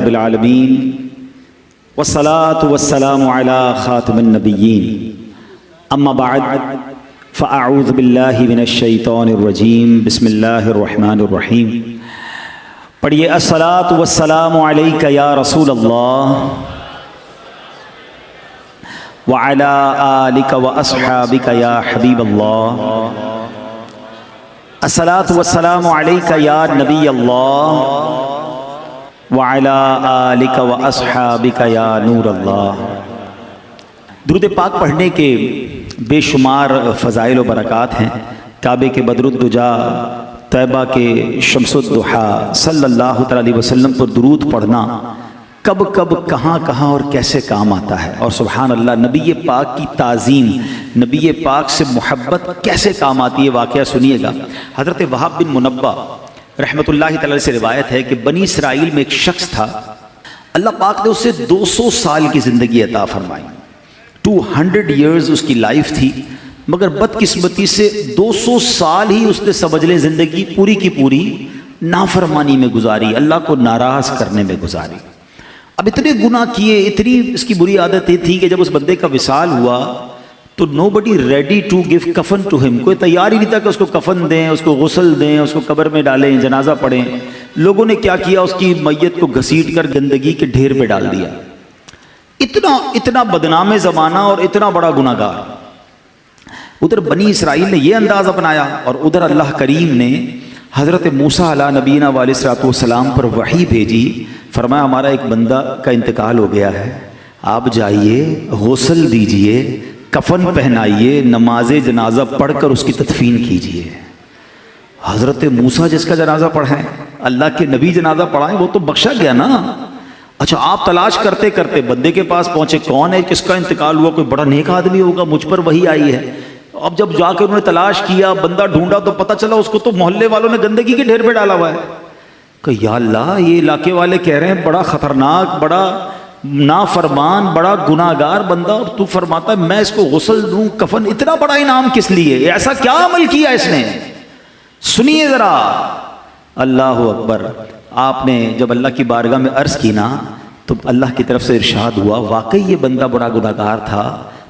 رب العالمین والصلاة والسلام علی خاتم النبیین اما بعد فاعوذ باللہ من الشیطان الرجیم بسم اللہ الرحمن الرحیم. پڑھیے الصلاة والسلام علیک یا رسول اللہ وعلی آلک واصحابک یا حبیب اللہ. الصلاة والسلام علیک یا نبی اللہ وعلی آلک واصحابک یا نور اللہ. درود پاک پڑھنے کے بے شمار فضائل و برکات ہیں. کعبے کے بدر الدجا، طیبہ کے شمس الضحیٰ صلی اللہ علیہ وسلم پر درود پڑھنا کب کب کہاں کہاں اور کیسے کام آتا ہے. اور سبحان اللہ، نبی پاک کی تعظیم، نبی پاک سے محبت کیسے کام آتی ہے. واقعہ سنیے گا. حضرت وہب بن منبہ رحمۃ اللہ تعالی سے روایت ہے کہ بنی اسرائیل میں ایک شخص تھا، اللہ پاک نے اسے 200 سال کی زندگی عطا فرمائی. 200 ایئرز اس کی لائف تھی، مگر بدقسمتی سے 200 سال ہی اس نے سمجھ لے زندگی پوری کی پوری نافرمانی میں گزاری، اللہ کو ناراض کرنے میں گزاری. اب اتنے گناہ کیے، اتنی اس کی بری عادت یہ تھی کہ جب اس بندے کا وصال ہوا تو نو بڈی ریڈی ٹو گیو کفن ٹو ہم. کوئی تیار ہی نہیں تھا کہ اس کو کفن دیں، اس کو غسل دیں، اس کو قبر میں ڈالیں، جنازہ پڑھیں. لوگوں نے کیا کیا، اس کی میت کو گھسیٹ کر گندگی کے ڈھیر میں ڈال دیا. اتنا بدنام زمانہ اور اتنا بڑا گناہ گار. ادھر بنی اسرائیل نے یہ انداز اپنایا اور ادھر اللہ کریم نے حضرت موسیٰ علیہ نبینا علیہ الصلوۃ والسلام پر وحی بھیجی. فرمایا ہمارا ایک بندہ کا انتقال ہو گیا ہے، آپ جائیے غسل دیجئے، کفن پہنائیے، نماز جنازہ پڑھ کر اس کی تدفین کیجئے. حضرت موسیٰ جس کا جنازہ پڑھائیں، اللہ کے نبی جنازہ پڑھائیں، وہ تو بخشا گیا نا. اچھا، آپ تلاش کرتے کرتے بندے کے پاس پہنچے، کون ہے، کس کا انتقال ہوا، کوئی بڑا نیک آدمی ہوگا، مجھ پر وہی آئی ہے. اب جب جا کے انہوں نے تلاش کیا، بندہ ڈھونڈا تو پتہ چلا اس کو تو محلے والوں نے گندگی کے ڈھیر پہ ڈالا ہوا ہے. کہ یا اللہ، یہ علاقے والے کہہ رہے ہیں بڑا خطرناک، بڑا نافرمان، بڑا گناہ گار بندہ، اور تو فرماتا ہے میں اس کو غسل دوں، کفن. اتنا بڑا انعام کس لیے؟ ایسا کیا عمل کیا اس نے؟ سنیے ذرا. اللہ اکبر. آپ نے جب اللہ کی بارگاہ میں عرض کی نا تو اللہ کی طرف سے ارشاد ہوا، واقعی یہ بندہ بڑا گناہ گار تھا،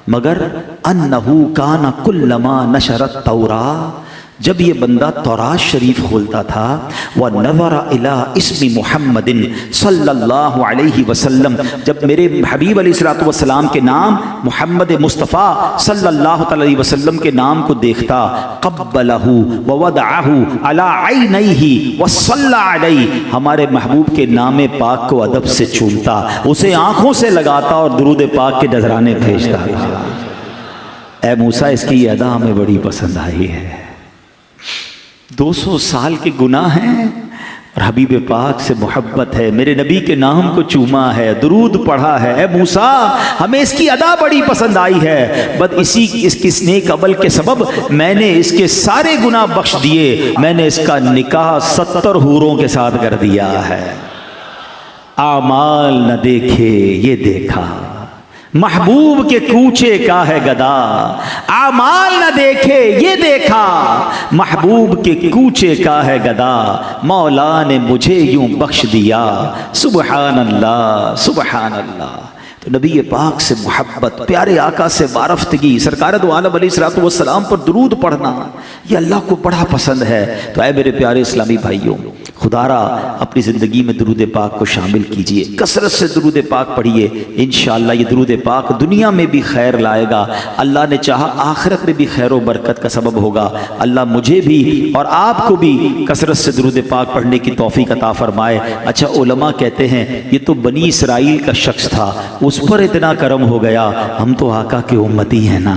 مگر انہو کان کلما نشرت توراۃ، جب یہ بندہ تورات شریف کھولتا تھا، وَنَظَرَ إِلَىٰ اسْمِ مُحَمَّدٍ صلی اللہ علیہ وسلم، جب میرے حبیب علیہ الصلوۃ والسلام کے نام محمد مصطفیٰ صلی اللہ علیہ وسلم کے نام کو دیکھتا، قبلہ ووضعہ علی عینیہ وصلی علیہ، ہمارے محبوب کے نام پاک کو ادب سے چومتا، اسے آنکھوں سے لگاتا اور درود پاک کے نذرانے بھیجتا. اے موسیٰ، اس کی یہ ادا ہمیں بڑی پسند آئی ہے. 200 سال کے گناہ ہیں اور حبیب پاک سے محبت ہے، میرے نبی کے نام کو چوما ہے، درود پڑھا ہے. اے موسیٰ، ہمیں اس کی ادا بڑی پسند آئی ہے، بس اس نیک عمل کے سبب میں نے اس کے سارے گناہ بخش دیے، میں نے اس کا نکاح 70 حوروں کے ساتھ کر دیا ہے. اعمال نہ دیکھے یہ دیکھا، محبوب کے کوچے کا ہے گدا. اعمال نہ دیکھے یہ دیکھا، محبوب کے کوچے کا ہے گدا. مولا نے مجھے یوں بخش دیا، سبحان اللہ سبحان اللہ. تو نبی پاک سے محبت، پیارے آقا سے وارفتگی، سرکار دو عالم علیہ الصلوۃ والسلام پر درود پڑھنا، یہ اللہ کو بڑا پسند ہے. تو اے میرے پیارے اسلامی بھائیوں، خدا را اپنی زندگی میں درود پاک کو شامل کیجئے، کثرت سے درود پاک پڑھیے. انشاءاللہ یہ درود پاک دنیا میں بھی خیر لائے گا، اللہ نے چاہا آخرت میں بھی خیر و برکت کا سبب ہوگا. اللہ مجھے بھی اور آپ کو بھی کثرت سے درود پاک پڑھنے کی توفیق عطا فرمائے. اچھا، علماء کہتے ہیں یہ تو بنی اسرائیل کا شخص تھا، اس پر اتنا کرم ہو گیا. ہم تو آقا کے امتی ہیں نا،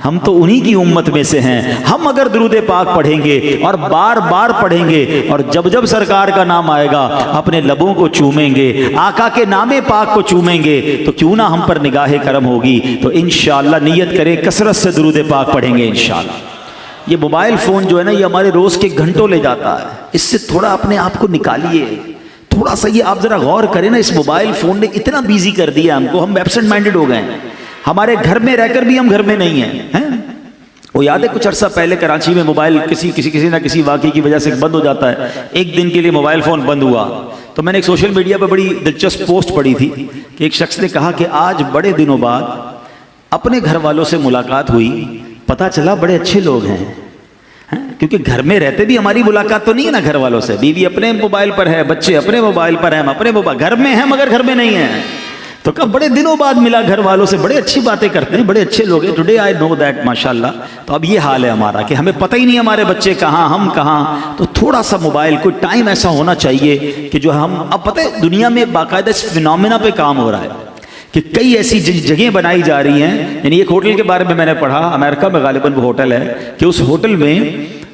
ہم تو انہی کی امت میں سے ہیں. ہم اگر درود پاک پڑھیں گے اور بار بار پڑھیں گے اور جب جب سرکار کا نام آئے گا اپنے لبوں کو چومیں گے، آقا کے نام پاک کو چومیں گے، تو کیوں نہ ہم پر نگاہ کرم ہوگی. تو انشاءاللہ نیت کریں کثرت سے درود پاک پڑھیں گے انشاءاللہ. یہ موبائل فون جو ہے نا، یہ ہمارے روز کے گھنٹوں لے جاتا ہے. اس سے تھوڑا اپنے آپ کو نکالیے، تھوڑا سا یہ آپ ذرا غور کریں نا. اس موبائل فون نے اتنا بیزی کر دیا ہم کو، ہم ایبسنٹ مائنڈڈ ہو گئے ہیں. ہمارے گھر میں رہ کر بھی ہم گھر میں نہیں ہیں. وہ یاد ہے کچھ عرصہ پہلے کراچی میں موبائل کسی نہ کسی واقعے کی وجہ سے بند ہو جاتا ہے، ایک دن کے لیے موبائل فون بند ہوا، تو میں نے ایک سوشل میڈیا پہ بڑی دلچسپ پوسٹ پڑھی تھی کہ ایک شخص نے کہا کہ آج بڑے دنوں بعد اپنے گھر والوں سے ملاقات ہوئی، پتہ چلا بڑے اچھے لوگ ہیں، کیونکہ گھر میں رہتے بھی ہماری ملاقات تو نہیں ہے نا گھر والوں سے، بیوی اپنے موبائل پر ہے، بچے اپنے موبائل پر ہیں، ہم اپنے موبائل، گھر میں ہیں مگر گھر میں نہیں ہیں، تو کب بڑے دنوں بعد ملا گھر والوں سے، بڑے اچھی باتیں کرتے ہیں، بڑے اچھے لوگ ہیں، ٹوڈے آئی نو دیٹ ماشاءاللہ۔ تو اب یہ حال ہے ہمارا کہ ہمیں پتہ ہی نہیں ہمارے بچے کہاں، ہم کہاں، تو تھوڑا سا موبائل کوئی ٹائم ایسا ہونا چاہیے کہ جو ہم، اب پتہ ہے دنیا میں باقاعدہ اس فینومینا پہ کام ہو رہا ہے کہ کئی ایسی جگہیں بنائی جا رہی ہیں، یعنی ایک ہوٹل کے بارے میں نے پڑھا، امریکہ میں غالباً وہ ہوٹل ہے کہ اس ہوٹل میں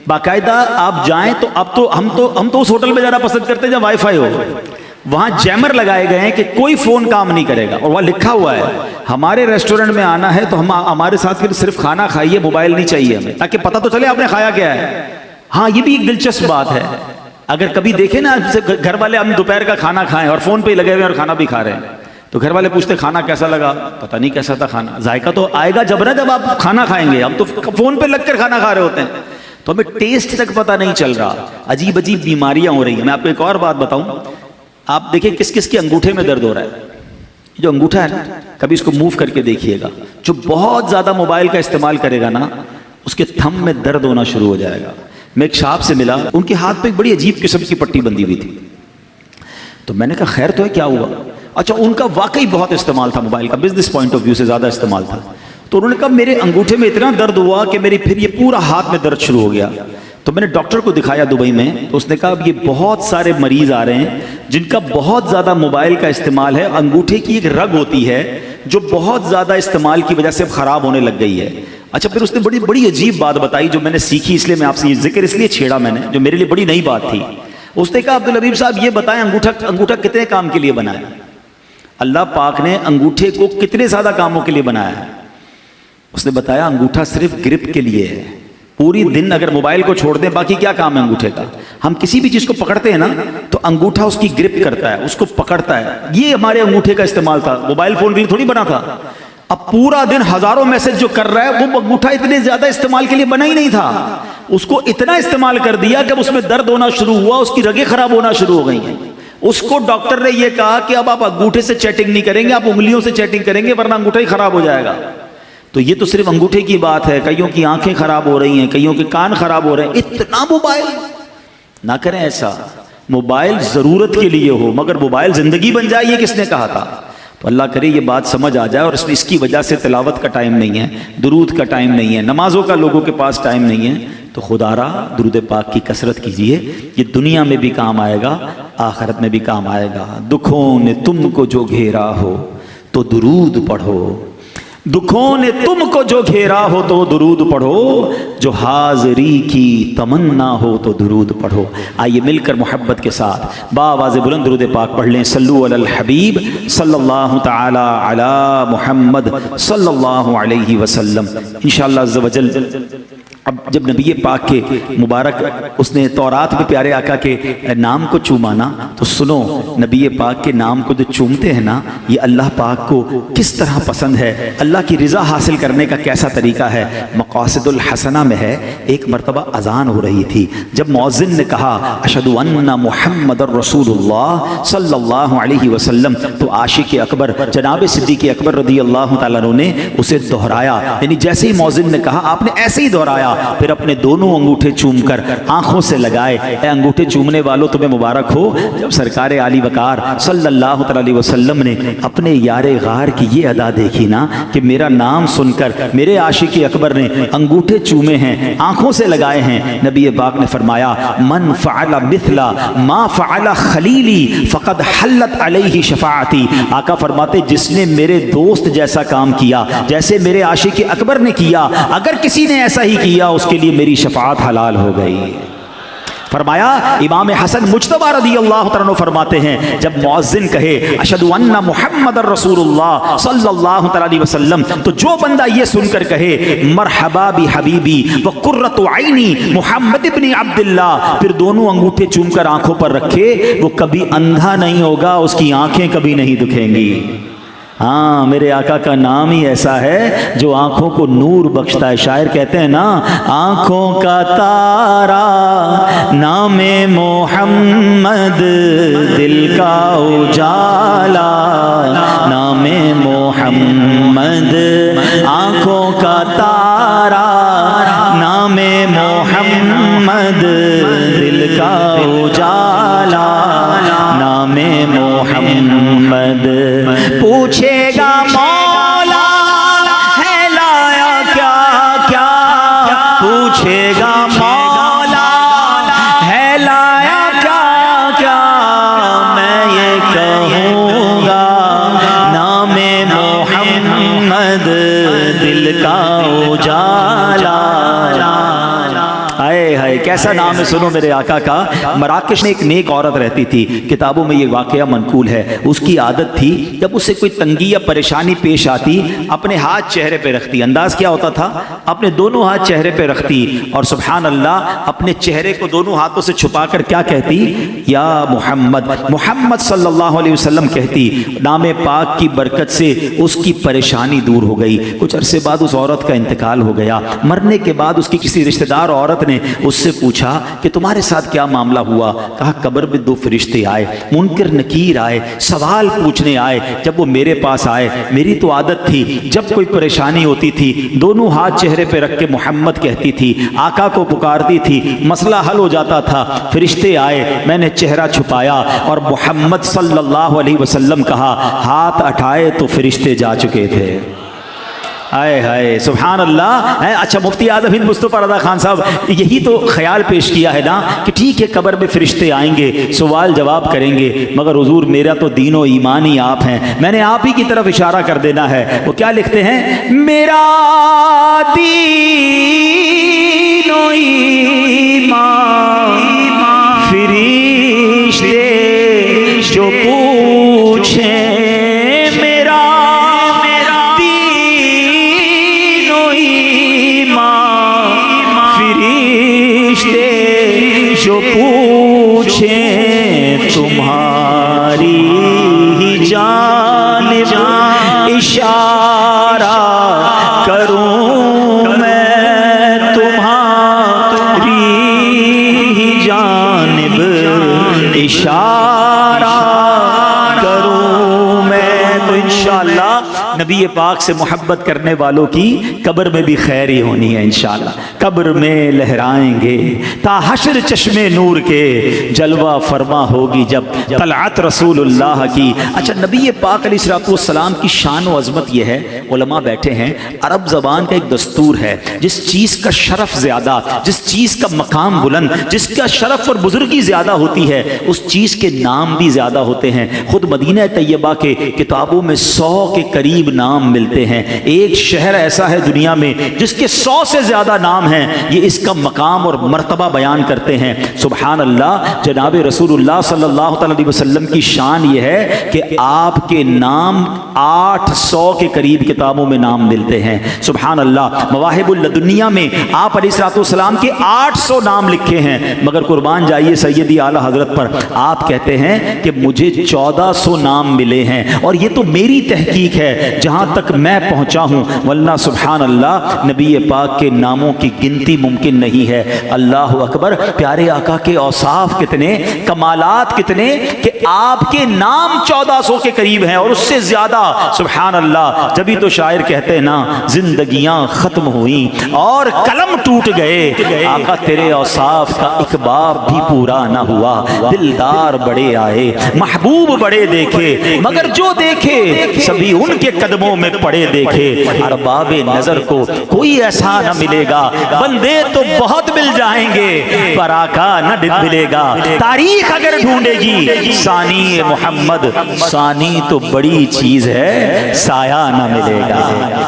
باقاعدہ آپ جائیں تو اب تو ہم تو اس ہوٹل میں جانا پسند کرتے ہیں جہاں وائی فائی ہو، وہاں جیمر لگائے گئے ہیں کہ کوئی فون کام نہیں کرے گا، اور وہاں لکھا ہوا ہے ہمارے ریسٹورنٹ میں آنا ہے تو ہمارے ساتھ پھر صرف کھانا کھائیے، موبائل نہیں چاہیے ہمیں، تاکہ پتہ تو چلے آپ نے کھایا کیا ہے۔ ہاں یہ بھی ایک دلچسپ بات ہے، اگر کبھی دیکھیں نا گھر والے ہم دوپہر کا کھانا کھائیں اور فون پہ ہی لگے ہوئے اور کھانا بھی کھا رہے ہیں، تو گھر والے پوچھتے کھانا کیسا لگا، پتہ نہیں کیسا تھا کھانا، ذائقہ تو آئے گا جب آپ کھانا کھائیں گے، ہم تو فون پہ لگ کر کھانا کھا رہے ہوتے ہیں، تو ہمیں ٹیسٹ تک پتہ نہیں چل رہا، عجیب عجیب بیماریاں ہو رہی ہیں۔ میں آپ کو ایک اور بات بتاؤں، آپ دیکھیں کس کس کے انگوٹھے میں درد ہو رہا ہے، جو انگوٹھا ہے نا کبھی اس کو موو کر کے دیکھیے گا، جو بہت زیادہ موبائل کا استعمال کرے گا نا اس کے تھم میں درد ہونا شروع ہو جائے گا۔ میں ایک صاحب سے ملا، ان کے ہاتھ پہ ایک بڑی عجیب قسم کی پٹی بندھی ہوئی تھی، تو میں نے کہا خیر تو ہے، کیا ہوا؟ اچھا ان کا واقعی بہت استعمال تھا موبائل کا، بزنس پوائنٹ آف ویو سے زیادہ استعمال تھا، تو انہوں نے کہا میرے انگوٹھے میں اتنا درد ہوا کہ میری پھر یہ پورا ہاتھ میں درد شروع ہو گیا۔ تو میں نے ڈاکٹر کو دکھایا دبئی میں، تو اس نے کہا اب یہ بہت سارے مریض آ رہے ہیں جن کا بہت زیادہ موبائل کا استعمال ہے، انگوٹھے کی ایک رگ ہوتی ہے جو بہت زیادہ استعمال کی وجہ سے خراب ہونے لگ گئی ہے۔ اچھا پھر اس نے بڑی عجیب بات بتائی جو میں نے سیکھی، اس لیے میں آپ سے یہ ذکر اس لیے چھیڑا میں نے، جو میرے لیے بڑی نئی بات تھی۔ اس نے کہا عبدالحبیب صاحب یہ بتائیں انگوٹھا کتنے کام کے لیے بنایا؟ اللہ پاک نے انگوٹھے کو کتنے زیادہ کاموں کے لیے بنایا ہے؟ اس نے بتایا انگوٹھا صرف گرپ کے لیے ہے، پوری دن اگر موبائل کو چھوڑ دیں باقی کیا کام ہے انگوٹھے کا؟ ہم کسی بھی چیز کو پکڑتے ہیں نا تو انگوٹھا اس کی گرپ کرتا ہے، اس کو پکڑتا ہے، یہ ہمارے انگوٹھے کا استعمال تھا، موبائل فون کے لیے تھوڑی بنا تھا۔ اب پورا دن ہزاروں میسج جو کر رہا ہے وہ انگوٹھا اتنے زیادہ استعمال کے لیے بنا ہی نہیں تھا، اس کو اتنا استعمال کر دیا کہ اس میں درد ہونا شروع ہوا، اس کی رگیں خراب ہونا شروع ہو گئی ہیں۔ اس کو ڈاکٹر نے یہ کہا کہ اب آپ انگوٹھے سے چیٹنگ نہیں کریں گے، آپ انگلیوں سے چیٹنگ کریں گے ورنہ انگوٹھا ہی خراب ہو جائے گا۔ تو یہ تو صرف انگوٹھے کی بات ہے، کئیوں کی آنکھیں خراب ہو رہی ہیں، کئیوں کے کان خراب ہو رہے ہیں۔ اتنا موبائل نہ کریں ایسا، موبائل ضرورت کے لیے ہو مگر موبائل زندگی بن جائے یہ کس نے کہا تھا؟ تو اللہ کرے یہ بات سمجھ آ جائے، اور اس کی وجہ سے تلاوت کا ٹائم نہیں ہے، درود کا ٹائم نہیں ہے، نمازوں کا لوگوں کے پاس ٹائم نہیں ہے، تو خدا را درود پاک کی کثرت کیجئے، یہ دنیا میں بھی کام آئے گا، آخرت میں بھی کام آئے گا۔ دکھوں نے تم کو جو گھیرا ہو تو درود پڑھو، دکھوں نے تم کو جو گھیرا ہو تو درود پڑھو، جو حاضری کی تمنا ہو تو درود پڑھو۔ آئیے مل کر محبت کے ساتھ بآواز بلند درود پاک پڑھ لیں۔ صلو علی الحبیب صلی اللہ تعالی علی محمد صلی اللہ علیہ وسلم۔ انشاءاللہ عز و جل اب جب نبی پاک کے مبارک اس نے تورات میں پیارے آقا کے نام کو چومانا، تو سنو نبی پاک کے نام کو جو چومتے ہیں نا، یہ اللہ پاک کو کس طرح پسند ہے، اللہ کی رضا حاصل کرنے کا کیسا طریقہ ہے۔ مقاصد الحسنہ میں ہے، ایک مرتبہ اذان ہو رہی تھی، جب مؤذن نے کہا اشہد ان محمد الرسول اللہ صلی اللہ علیہ وسلم، تو عاشق اکبر جناب صدیق اکبر رضی اللہ تعالیٰ عنہ نے اسے دہرایا، یعنی جیسے ہی مؤذن نے کہا آپ نے ایسے ہی دہرایا، پھر اپنے دونوں انگوٹھے چوم کر آنکھوں سے لگائے۔ اے انگوٹھے چومنے والوں تمہیں مبارک ہو، جب سرکار عالی وقار صلی اللہ علیہ وسلم نے اپنے یار غار کی یہ ادا دیکھی نا کہ میرا نام سن کر میرے عاشق اکبر نے انگوٹھے چومے ہیں، آنکھوں سے لگائے ہیں، نبی پاک نے فرمایا من فعل مثل ما فعل خلیلی فقد حلت علیہ شفاعتی۔ آقا فرماتے جس نے میرے دوست جیسا کام کیا، جیسے میرے عاشق اکبر نے کیا، اگر کسی نے ایسا ہی کیا اس کے لیے میری شفاعت حلال ہو گئی۔ فرمایا امام حسن مجتبی رضی اللہ تعالیٰ عنہ فرماتے ہیں جب مؤذن کہے اشہد ان محمد الرسول اللہ صلی اللہ علیہ وسلم، تو جو بندہ یہ سن کر کہے مرحبا بحبیبی وقرۃ عینی محمد ابن عبداللہ، پھر دونوں انگوٹھے چوم کر آنکھوں پر رکھے، وہ کبھی اندھا نہیں ہوگا، اس کی آنکھیں کبھی نہیں دکھیں گی۔ ہاں میرے آقا کا نام ہی ایسا ہے جو آنکھوں کو نور بخشتا ہے. شاعر کہتے ہیں نا آنکھوں کا تارا نام محمد دل کا اجالا نام محمد آنکھوں کا تارا نام محمد دل کا اجالا نام محمد. پوچھے گا مولا ہے لایا کیا کیا پوچھے گا مولا ہے لایا کیا کیا میں یہ کہوں گا نام محمد دل کا اجالا. ہائے ہائے کیسا نام ہے. سنو میرے آقا کا. مراکش میں ایک نیک عورت رہتی تھی, کتابوں میں یہ واقعہ منقول ہے. اس کی عادت تھی جب اسے کوئی تنگی یا پریشانی پیش آتی اپنے ہاتھ چہرے پہ رکھتی. انداز کیا ہوتا تھا؟ اپنے دونوں ہاتھ چہرے پہ رکھتی اور سبحان اللہ اپنے چہرے کو دونوں ہاتھوں سے چھپا کر کیا کہتی؟ یا محمد. محمد صلی اللہ علیہ وسلم کہتی. نام پاک کی برکت سے اس کی پریشانی دور ہو گئی. کچھ عرصے بعد اس عورت کا انتقال ہو گیا. مرنے کے بعد اس کی کسی رشتہ دار عورت نے اس سے پوچھا کہ تمہارے ساتھ کیا معاملہ ہوا؟ کہا قبر میں 2 فرشتے آئے, منکر نکیر آئے, سوال پوچھنے آئے. جب وہ میرے پاس آئے میری تو عادت تھی جب کوئی پریشانی ہوتی تھی دونوں ہاتھ چہرے پہ رکھ کے محمد کہتی تھی, آقا کو پکارتی تھی, مسئلہ حل ہو جاتا تھا. فرشتے آئے, میں نے چہرہ چھپایا اور محمد صلی اللہ علیہ وسلم کہا. ہاتھ اٹھائے تو فرشتے جا چکے تھے. آئے ہائے سبحان اللہ. اچھا مفتی اعظم ہند مصطفیٰ رضا خان صاحب یہی تو خیال پیش کیا ہے نا کہ ٹھیک ہے قبر میں فرشتے آئیں گے, سوال جواب کریں گے, مگر حضور میرا تو دین و ایمان ہی آپ ہیں. میں نے آپ ہی کی طرف اشارہ کر دینا ہے. وہ کیا لکھتے ہیں؟ میرا دین و ایمان فرشتے جو پوچھیں جو پوچھیں تمہاری ہی جانب اشارہ کروں میں تمہاری ہی جانب اشارہ کروں میں. تو انشاءاللہ نبی پاک سے محبت کرنے والوں کی قبر میں بھی خیر ہی ہونی ہے انشاءاللہ. قبر میں لہرائیں گے تا حشر چشمے نور کے, جلوہ فرما ہوگی جب طلعت رسول اللہ کی. اچھا نبی پاک علیہ السلام کی شان و عظمت یہ ہے, علماء بیٹھے ہیں, عرب زبان کا ایک دستور ہے جس چیز کا شرف زیادہ, جس چیز کا مقام بلند, جس کا شرف اور بزرگی زیادہ ہوتی ہے اس چیز کے نام بھی زیادہ ہوتے ہیں. خود مدینہ طیبہ کے کتابوں میں 100 کے قریب نام ملتے ہیں. ایک شہر ایسا ہے دنیا میں جس کے 100 سے زیادہ نام ہیں. یہ اس کا مقام اور مرتبہ بیان کرتے ہیں. سبحان اللہ. جناب رسول اللہ صلی اللہ علیہ وسلم کی شان یہ ہے کہ آپ کے نام 800 کے قریب کتابوں میں نام ملتے ہیں. سبحان اللہ. مواہب اللدنیہ میں آپ علیہ السلام کے 800 نام لکھے ہیں, مگر قربان جائیے سیدی اعلیٰ حضرت پر, آپ کہتے ہیں کہ مجھے 1400 نام ملے ہیں اور یہ تو میری تحقیق ہے جہاں تک میں پہنچا ہوں, ورنہ سبحان اللہ نبی پاک کے ناموں کی گنتی ممکن نہیں ہے. اللہ اکبر. پیارے آقا کے اوصاف کتنے, کمالات کتنے کہ آپ کے نام 1400 کے قریب ہیں اور اس سے زیادہ. سبحان اللہ. جبھی تو شاعر کہتے ہیں نا زندگیاں ختم ہوئیں اور قلم ٹوٹ گئے, آقا تیرے اوصاف کا ایک باب بھی پورا نہ ہوا. دلدار بڑے آئے, محبوب بڑے دیکھے, مگر جو دیکھے سبھی ان کے قدموں میں پڑے دیکھے. ارباب نظر کو کوئی ایسا نہ ملے گا, بندے تو بہت مل جائیں گے پر آقا نہ ملے گا. تاریخ اگر ڈھونڈے گی ثانی محمد, ثانی تو بڑی چیز ہے, سایہ نہ ملے گا.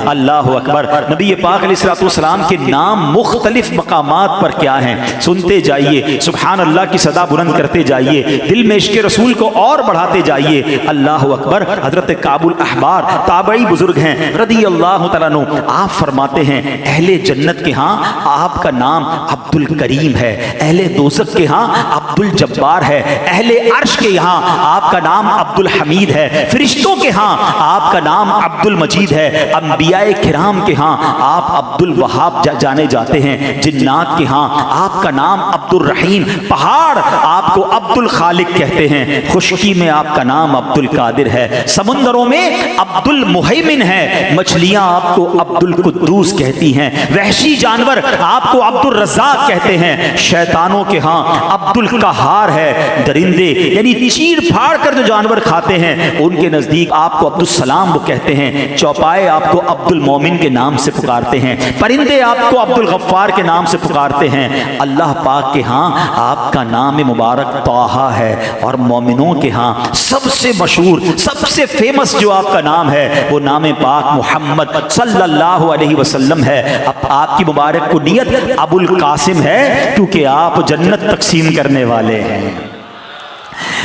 اللہ اکبر. نبی پاک علیہ السلام کے نام مختلف مقامات پر کیا ہیں سنتے جائیے. سبحان اللہ کی صدا بلند کرتے جائیے, دل میں عشق رسول کو اور بڑھاتے جائیے. اللہ اکبر. حضرت کعب الاحبار بڑی بزرگ ہیں رضی اللہ تعالیٰ عنہ، آپ فرماتے ہیں اہل جنت کے ہاں آپ کا نام عبد الکریم ہے، اہل دوزخ کے ہاں عبد الجبار ہے، اہل عرش کے یہاں آپ کا نام عبد الحمید ہے، فرشتوں کے ہاں آپ کا نام عبد المجید ہے، انبیاء کرام کے ہاں آپ عبد الوہاب جانے جاتے ہیں، جنات کے ہاں آپ کا نام عبد الرحیم، پہاڑ آپ کو عبد الخالق کہتے ہیں، خشکی میں آپ کا نام عبد القادر ہے، سمندروں میں عبد المہیمن ہے، مچھلیاں آپ کو عبد القدوس کہتی ہیں، وحشی جانور آپ کو عبد الرزاق کہتے ہیں، شیطانوں کے ہاں عبد القہار ہے، درندے یعنی چیر پھاڑ کر جو جانور کھاتے ہیں ان کے نزدیک آپ کو عبد السلام وہ کہتے ہیں، چوپائے آپ کو عبد المومن کے نام سے پکارتے ہیں، پرندے آپ کو عبد الغفار کے نام سے پکارتے ہیں، اللہ پاک کے ہاں آپ کا نام مبارک طٰہٰ ہے، اور مومنوں کے ہاں سب سے مشہور سب سے فیمس جو آپ کا نام ہے وہ نام پاک محمد صلی اللہ علیہ وسلم ہے۔ اب آپ کی مبارک کنیت ابو القاسم ہے کیونکہ آپ جنت تقسیم کرنے والے ہیں۔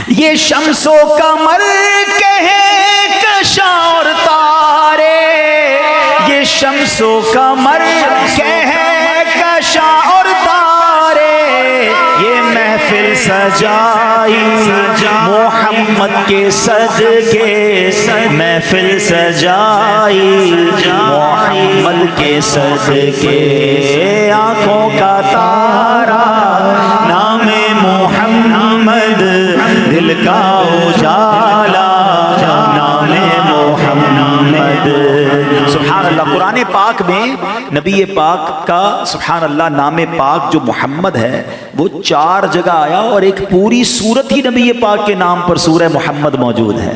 یہ شمس و قمر کے ہیں کشاں اور تارے، یہ شمس و قمر کے ہیں کشاں اور تارے، یہ محفل سجائی محمد کے صدقے، محفل سجائی محمد کے صدقے، آنکھوں کا تارا نام محمد، دل کا اجالا نام محمد۔ سبحان اللہ، قرآن پاک میں نبی پاک کا سبحان اللہ نام پاک جو محمد ہے وہ 4 جگہ آیا، اور ایک پوری سورت ہی نبی پاک کے نام پر سورہ محمد موجود ہے۔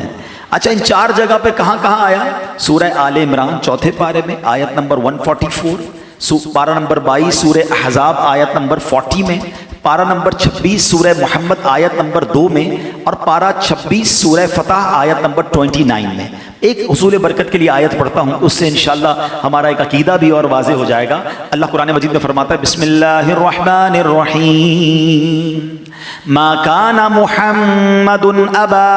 اچھا، ان 4 جگہ پہ کہاں کہاں آیا؟ سورہ آل عمران 4 پارے میں آیت نمبر 144، پارہ نمبر 22 سورہ احزاب آیت نمبر 40 میں، پارہ نمبر 26 سورہ محمد آیت نمبر 2 میں، اور پارہ 26 سورہ فتح آیت نمبر 29 میں۔ ایک حصول برکت کے لیے آیت پڑھتا ہوں، اس سے انشاءاللہ ہمارا ایک عقیدہ بھی اور واضح ہو جائے گا۔ اللہ قرآن مجید میں فرماتا ہے بسم اللہ الرحمن الرحیم، ما كان محمد ابا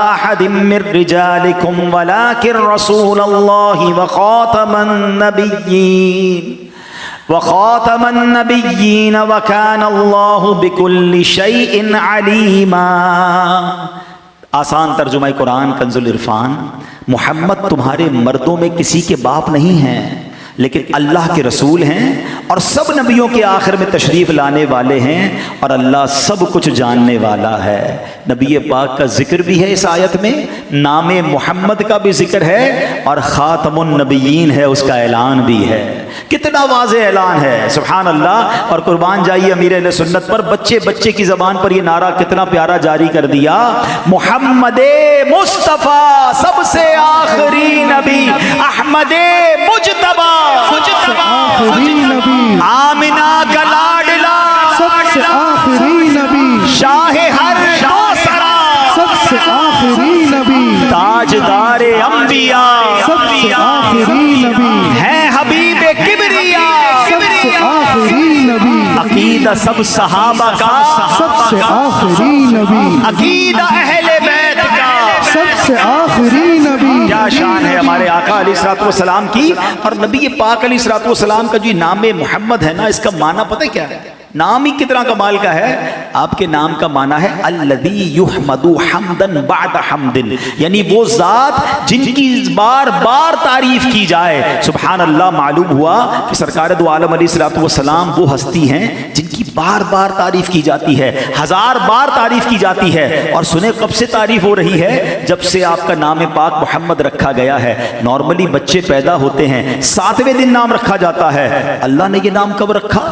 احد من رجالكم ولكن رسول الله وخاتم النبيين وكان الله بكل شيء عليما۔ آسان ترجمہ قرآن کنز العرفان، محمد تمہارے مردوں میں کسی کے باپ نہیں ہیں لیکن اللہ کے رسول ہیں اور سب نبیوں کے آخر میں تشریف لانے والے ہیں، اور اللہ سب کچھ جاننے والا ہے۔ نبی پاک کا ذکر بھی ہے اس آیت میں، نام محمد کا بھی ذکر ہے، اور خاتم النبیین ہے، اس کا اعلان بھی ہے۔ کتنا واضح اعلان ہے، سبحان اللہ۔ اور قربان جائیے امیر اہل سنت پر، بچے بچے کی زبان پر یہ نعرہ کتنا پیارا جاری کر دیا، محمد مصطفیٰ سب سے آخری نبی، احمد مجتبی آخری نبی، آمنہ کا لاڈلا سب سے آخری نبی، شاہ ہر دو سرا سب سے آخری نبی، تاجدار انبیاء سب سے آخری نبی، ہے حبیب کبریا سب سے آخری نبی، عقیدہ سب صحابہ کا سب سے آخری نبی، عقیدہ اہل بیت کا سب سے آخری نبی۔ کیا شان ہے ہمارے آقا علیہ الصلوۃ والسلام کی۔ اور نبی پاک علیہ الصلوۃ والسلام کا جو نام محمد ہے نا، اس کا معنی پتہ کیا ہے؟ نام ہی کتنا کمال کا ہے۔ آپ کے نام کا معنی ہے الذی یحمد حمدا بعد حمد، یعنی وہ ذات جن کی بار بار تعریف کی جائے۔ سبحان اللہ، معلوم ہوا کہ سرکار دو عالم علیہ الصلوۃ والسلام وہ ہستی ہیں جن کی بار بار تعریف کی جاتی ہے، 1000 بار تعریف کی جاتی ہے۔ اور سنیں کب سے تعریف ہو رہی ہے؟ جب سے آپ کا نام پاک محمد رکھا گیا ہے۔ نارملی بچے پیدا ہوتے ہیں 7ویں دن نام رکھا جاتا ہے، اللہ نے یہ نام کب رکھا؟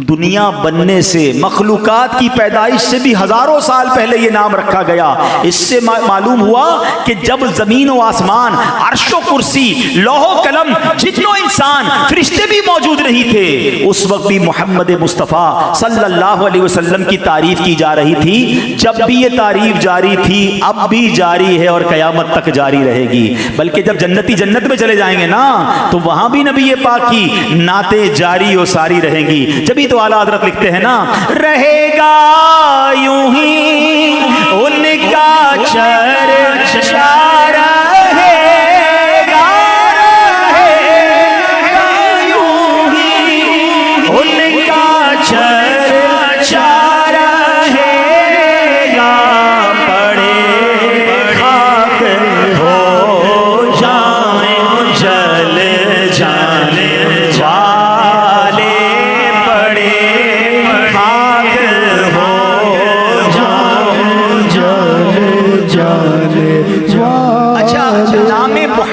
دنیا بننے سے، مخلوقات کی پیدائش سے بھی ہزاروں سال پہلے یہ نام رکھا گیا۔ اس سے معلوم ہوا کہ جب زمین و آسمان، عرش و کرسی، لوح و قلم، جن و انسان، فرشتے بھی موجود نہیں تھے، اس وقت بھی محمد مصطفیٰ صلی اللہ علیہ وسلم کی تعریف کی جا رہی تھی۔ جب بھی یہ تعریف جاری تھی، اب بھی جاری ہے اور قیامت تک جاری رہے گی۔ بلکہ جب جنتی جنت میں چلے جائیں گے نا، تو وہاں بھی نبی پاک کی نعتیں جاری و ساری رہیں گی۔ جبھی تو اعلیٰ حضرت لکھتے ہیں نا، رہے گا یوں ہی ان کا چرچا رہے گا،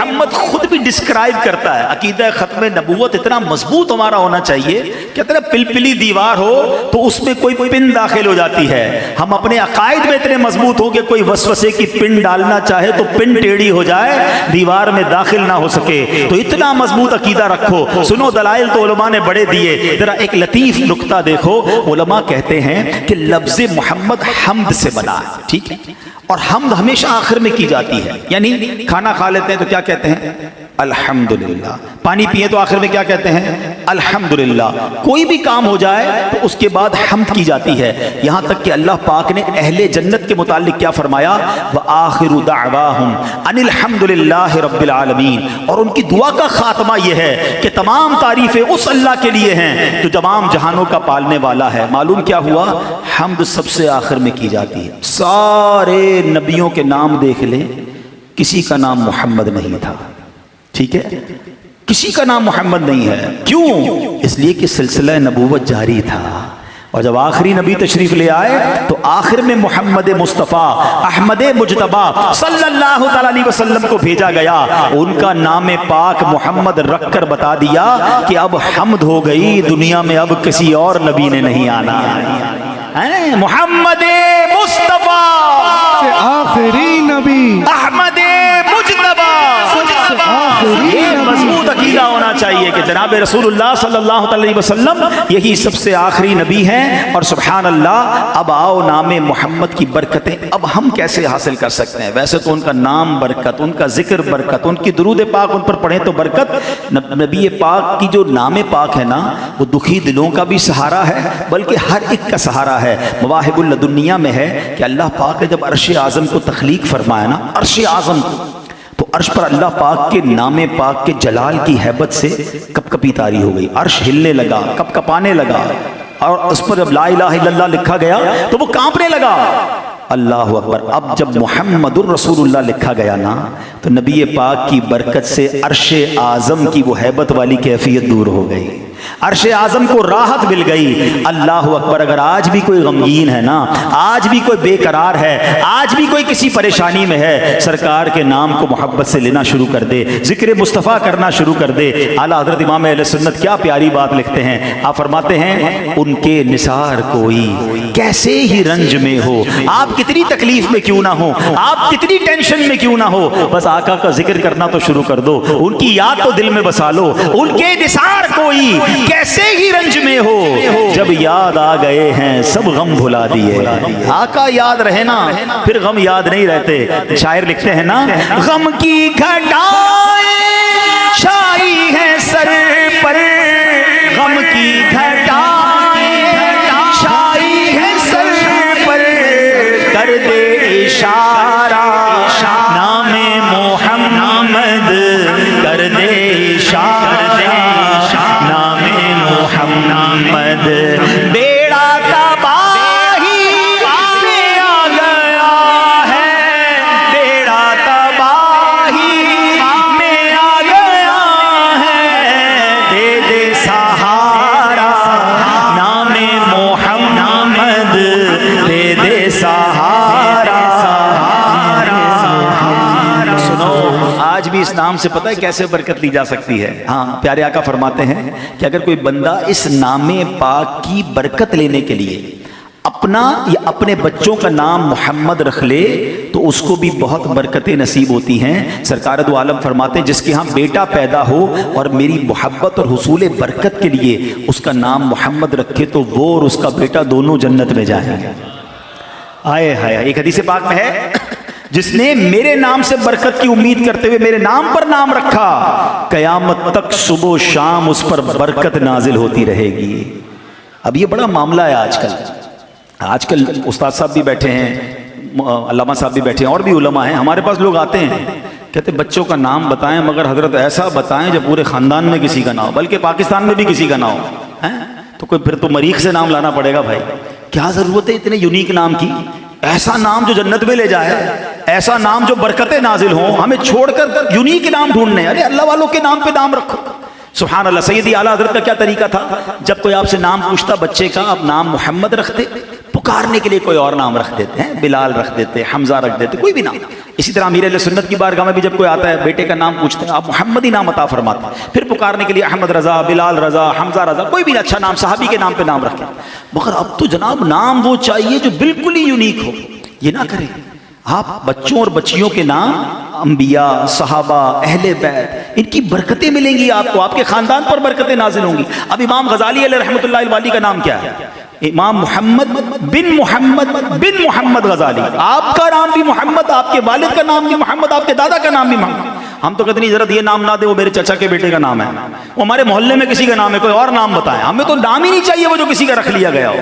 محمد خود بھی ڈسکرائب کرتا ہے، عقیدہ ختم نبوت اتنا مضبوط ہمارا ہونا چاہیے کہ اتنا پلپلی دیوار ہو تو اس میں کوئی پن داخل ہو جاتی ہے، ہم اپنے عقائد میں اتنے مضبوط ہو کہ کوئی وسوسے کی پن ڈالنا چاہے تو پن ٹیڑھی ہو جائے، دیوار میں داخل نہ ہو سکے، تو اتنا مضبوط عقیدہ رکھو۔ سنو دلائل تو علماء نے بڑے دیے، ذرا ایک لطیف نکتہ دیکھو، علماء کہتے ہیں کہ لفظ محمد حمد سے بنا ہے، ٹھیک ہے، اور حمد ہمیشہ آخر میں کی جاتی ہے، یعنی کھانا کھا لیتے ہیں تو کیا کہتے ہیں؟ الحمدللہ۔ پانی پیئے تو آخر میں کیا کہتے ہیں؟ الحمدللہ۔ کوئی بھی کام ہو جائے تو اس کے بعد حمد کی جاتی ہے، یہاں تک کہ اللہ پاک نے اہل جنت کے متعلق کیا فرمایا؟ وآخر دعواہم ان الحمدللہ رب العالمین، اور ان کی دعا کا خاتمہ یہ ہے کہ تمام تعریفیں اس اللہ کے لیے ہیں جو تمام جہانوں کا پالنے والا ہے۔ معلوم کیا ہوا؟ حمد سب سے آخر میں کی جاتی ہے۔ سارے نبیوں کے نام دیکھ لیں، کسی کا نام محمد نہیں تھا، ٹھیک ہے، کسی کا نام محمد نہیں ہے۔ کیوں؟ اس لیے کہ سلسلہ نبوت جاری تھا، اور جب آخری نبی تشریف لے آئے تو آخر میں محمد مصطفیٰ احمد مجتبیٰ صلی اللہ تعالی علیہ وسلم کو بھیجا گیا، ان کا نام پاک محمد رکھ کر بتا دیا کہ اب حمد ہو گئی، دنیا میں اب کسی اور نبی نے نہیں آنا۔ محمد مصطفیٰ آخری نبی، احمد مجتبیٰ، آخری یہ مضبوط عقیدہ ہونا چاہیے کہ جناب رسول اللہ صلی اللہ علیہ وسلم یہی سب سے آخری نبی ہیں۔ اور سبحان اللہ، اب آؤ نام محمد کی برکتیں اب ہم کیسے حاصل کر سکتے ہیں؟ ویسے تو ان کا نام برکت، ان کا ذکر برکت، ان کی درود پاک ان پر پڑھیں تو برکت۔ نبی پاک کی جو نام پاک ہے نا، وہ دکھی دلوں کا بھی سہارا ہے، بلکہ ہر ایک کا سہارا ہے۔ مواہب اللدنیہ میں ہے کہ اللہ پاک نے جب عرش اعظم کو تخلیق فرمایا نا، عرش اعظم کو، تو عرش پر اللہ پاک کے نام پاک کے جلال کی ہیبت سے کپ کپی طاری ہو گئی، عرش ہلنے لگا، کپ کپانے لگا، اور اس پر جب لا الہ الا اللہ لکھا گیا تو وہ کانپنے لگا۔ اللہ اکبر۔ اب جب محمد الرسول اللہ لکھا گیا نا، تو نبی پاک کی برکت سے عرش اعظم کی وہ ہیبت والی کیفیت دور ہو گئی، عرش اعظم کو راحت مل گئی۔ اللہ اکبر۔ اگر آج بھی کوئی غمگین ہے نا، آج بھی کوئی بے قرار ہے، آج بھی کوئی کسی پریشانی میں ہے، سرکار کے نام کو محبت سے لینا شروع کر دے، ذکر مصطفیٰ کرنا شروع کر دے۔ اعلیٰ حضرت امام اہل سنت کیا پیاری بات لکھتے ہیں، آپ فرماتے ہیں ان کے نثار کوئی کیسے ہی رنج میں ہو، آپ کتنی تکلیف میں کیوں نہ ہو، آپ کتنی ٹینشن میں کیوں نہ ہو، بس آقا کا ذکر کرنا تو شروع کر دو، ان کی یاد تو دل میں بسا لو۔ ان کے نثار کوئی کیسے ہی رنج میں ہو، جب یاد آ گئے ہیں سب غم بھلا دیے۔ آقا یاد رہے نا، پھر غم یاد نہیں رہتے۔ شاعر لکھتے ہیں نا، غم کی گھٹائیں چھائی ہیں سر پر، غم کی گھٹائیں چھائی ہیں سر پر، کر دے اشارہ نام محمد، کر دے اشارہ نام محمد، بیڑا تباہی میں آ گیا ہے، بیڑا تباہی میں آ گیا ہے، دے دے سہارا نام محمد، دے دے سہارا۔ سنو، آج بھی اس نام سے پتہ ہے کیسے برکت لی جا سکتی ہے۔ ہاں، پیارے آقا فرماتے ہیں کہ اگر کوئی بندہ اس نام پاک کی برکت لینے کے لیے اپنا یا اپنے بچوں کا نام محمد رکھ لے تو اس کو بھی بہت برکتیں نصیب ہوتی ہیں۔ سرکار دو عالم فرماتے ہیں جس کے ہاں بیٹا پیدا ہو اور میری محبت اور حصول برکت کے لیے اس کا نام محمد رکھے تو وہ اور اس کا بیٹا دونوں جنت میں جائیں گے۔ آئے ہائے، ایک حدیث پاک میں ہے، جس نے میرے نام سے برکت کی امید کرتے ہوئے میرے نام پر نام رکھا، قیامت تک صبح و شام اس پر برکت نازل ہوتی رہے گی۔ اب یہ بڑا معاملہ ہے آج کل استاد صاحب بھی بیٹھے ہیں، علامہ صاحب بھی بیٹھے ہیں، اور بھی علماء ہیں، ہمارے پاس لوگ آتے ہیں کہتے بچوں کا نام بتائیں، مگر حضرت ایسا بتائیں جب پورے خاندان میں کسی کا نہ ہو، بلکہ پاکستان میں بھی کسی کا نہ ہو، تو کوئی پھر تو مریخ سے نام لانا پڑے گا۔ بھائی کیا ضرورت ہے اتنے یونیک نام کی؟ ایسا نام جو جنت میں لے جائے، ایسا نام جو برکتیں نازل ہوں، ہمیں چھوڑ کر یونیک نام ڈھونڈنے۔ ارے اللہ والوں کے نام پہ نام رکھو۔ سبحان اللہ۔ سیدی اعلیٰ حضرت کا کیا طریقہ تھا؟ جب کوئی آپ سے نام پوچھتا بچے کا، آپ نام محمد رکھتے، پکارنے کے لیے کوئی اور نام رکھ دیتے ہیں، بلال رکھ دیتے، حمزہ رکھ دیتے، کوئی بھی نام. اسی طرح امیر اہل سنت کی بارگاہ میں بھی جب کوئی آتا ہے بیٹے کا نام پوچھتے ہیں، آپ محمد ہی نام عطا فرماتے ہیں. پھر پکارنے کے لیے احمد رضا، بلال رضا، حمزہ رضا، کوئی بھی اچھا نام صحابی کے نام پہ نام رکھیں. مگر اب تو جناب نام وہ چاہیے جو بالکل ہی یونیک ہو. یہ نہ کریں. آپ بچوں اور بچیوں کے نام انبیاء، صحابہ، اہل بیت، ان کی برکتیں ملیں گی آپ کو، آپ کے خاندان پر برکتیں نازل ہوں گی. اب امام غزالی علیہ رحمۃ اللہ الوالی کا نام کیا ہے؟ امام محمد بن محمد غزالی. آپ کا نام بھی محمد، آپ کے والد کا نام بھی محمد، آپ کے دادا کا نام بھی محمد. ہم تو کہتے نہیں ضرورت یہ نام نہ دے، وہ میرے چچا کے بیٹے کا نام ہے، وہ ہمارے محلے میں کسی کا نام ہے، کوئی اور نام بتائیں. ہمیں تو نام ہی نہیں چاہیے وہ جو کسی کا رکھ لیا گیا ہو.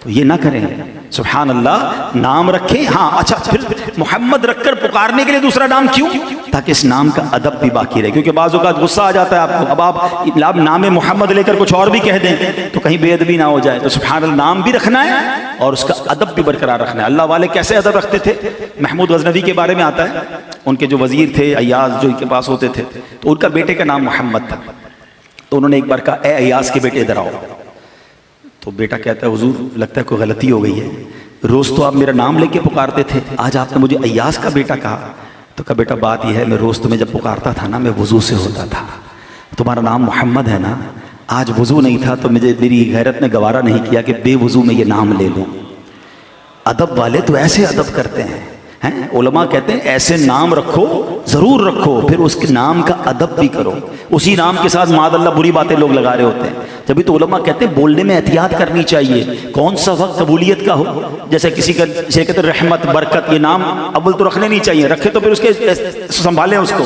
تو یہ نہ کریں. سبحان اللہ، نام رکھیں. ہاں اچھا، پھر محمد رکھ کر پکارنے کے لیے دوسرا نام کیوں؟ تاکہ اس نام کا ادب بھی باقی رہے. کیونکہ بعض اوقات غصہ آ جاتا ہے آپ کو، اب آپ نام محمد لے کر کچھ اور بھی کہہ دیں تو کہیں بے ادبی نہ ہو جائے. تو سبحان اللہ، نام بھی رکھنا ہے اور اس کا ادب بھی برقرار رکھنا ہے. اللہ والے کیسے ادب رکھتے تھے؟ محمود غزنوی کے بارے میں آتا ہے، ان کے جو وزیر تھے ایاز، جو ان کے پاس ہوتے تھے، تو ان کا بیٹے کا نام محمد تھا. تو انہوں نے ایک بار کہا، اے ایاز کے بیٹے ادھر آؤ. تو بیٹا کہتا ہے، حضور لگتا ہے کوئی غلطی ہو گئی ہے، روز تو آپ میرا نام لے کے پکارتے تھے، آج آپ نے مجھے ایاز کا بیٹا کہا. تو کہا بیٹا بات یہ ہے، میں روز تمہیں جب پکارتا تھا نا، میں وضو سے ہوتا تھا. تمہارا نام محمد ہے نا، آج وضو نہیں تھا تو میری غیرت نے گوارا نہیں کیا کہ بے وضو میں یہ نام لے لوں. ادب والے تو ایسے ادب کرتے ہیں. علماء کہتے ہیں ایسے نام رکھو، ضرور رکھو، پھر اس کے نام کا ادب بھی کرو. اسی نام کے ساتھ معاذ اللہ بری باتیں لوگ لگا رہے ہوتے ہیں. جبھی تو علماء کہتے ہیں بولنے میں احتیاط کرنی چاہیے. کون سا وقت قبولیت کا ہو، جیسے کسی کا جیسے کہتے ہیں رحمت، برکت، یہ نام اول تو رکھنے نہیں چاہیے. رکھے تو پھر اس کے سنبھالیں اس کو.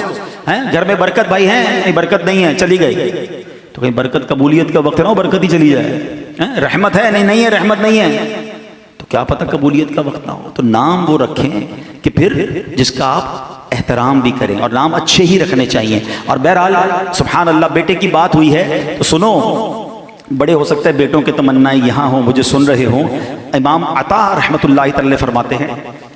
گھر میں برکت بھائی ہے، نہیں برکت نہیں ہے، چلی گئی. تو کہیں برکت قبولیت کا وقت ہے نا، برکت ہی چلی جائے. رحمت ہے، نہیں ہے، رحمت نہیں ہے، تو کیا پتہ قبولیت کا وقت نہ ہو. تو نام وہ رکھیں کہ پھر جس کا آپ احترام بھی کریں، اور نام اچھے ہی رکھنے چاہیے. اور بہرحال سبحان اللہ، بیٹے کی بات ہوئی ہے تو سنو. بڑے ہو سکتا ہے بیٹوں کے تمنائیں یہاں ہوں، مجھے سن رہے ہوں. امام عطا رحمۃ اللہ تعالی فرماتے ہیں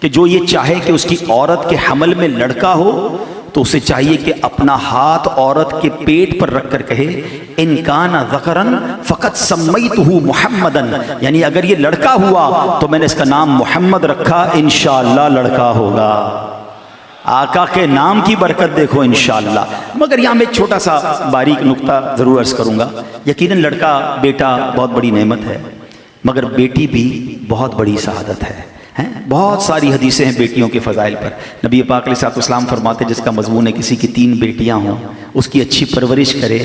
کہ جو یہ چاہے کہ اس کی عورت کے حمل میں لڑکا ہو تو اسے چاہیے کہ اپنا ہاتھ عورت کے پیٹ پر رکھ کر کہے، ان کان ذکرن فقط سمیتہ محمدن، یعنی اگر یہ لڑکا ہوا تو میں نے اس کا نام محمد رکھا، انشاءاللہ لڑکا ہوگا. آقا کے نام کی برکت دیکھو انشاءاللہ. مگر یہاں میں ایک چھوٹا سا باریک نقطہ ضرور عرض کروں گا. یقیناً لڑکا بیٹا بہت بڑی نعمت ہے، مگر بیٹی بھی بہت بڑی سعادت ہے. بہت ساری حدیثیں ہیں بیٹیوں کے فضائل پر. نبی پاک علیہ الصلوۃ والسلام فرماتے جس کا مضمون ہے کسی کی 3 بیٹیاں ہوں، اس کی اچھی پرورش کرے